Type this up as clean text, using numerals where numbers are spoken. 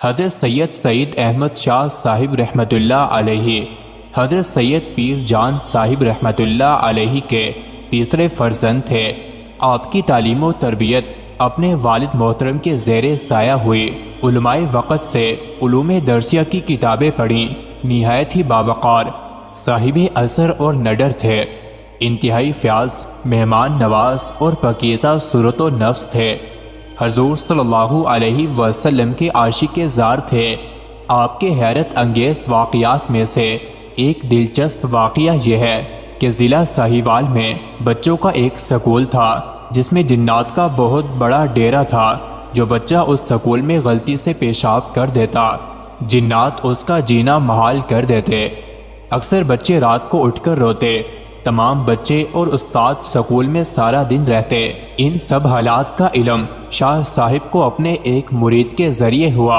حضرت سید سعید احمد شاہ صاحب رحمۃ اللہ علیہ حضرت سید پیر جان صاحب رحمۃ اللہ علیہ کے تیسرے فرزند تھے۔ آپ کی تعلیم و تربیت اپنے والد محترم کے زیر سایہ ہوئی۔ علماء وقت سے علوم درسیہ کی کتابیں پڑھیں، نہایت ہی باوقار، صاحب اثر اور نڈر تھے، انتہائی فیاض، مہمان نواز اور پاکیزہ صورت و نفس تھے۔ حضور صلی اللہ علیہ وسلم کے عاشق زار تھے۔ آپ کے حیرت انگیز واقعات میں سے ایک دلچسپ واقعہ یہ ہے کہ ضلع ساہیوال میں بچوں کا ایک سکول تھا جس میں جنات کا بہت بڑا ڈیرا تھا۔ جو بچہ اس سکول میں غلطی سے پیشاب کر دیتا، جنات اس کا جینا محال کر دیتے۔ اکثر بچے رات کو اٹھ کر روتے۔ تمام بچے اور استاد سکول میں سارا دن رہتے۔ ان سب حالات کا علم شاہ صاحب کو اپنے ایک مرید کے ذریعے ہوا۔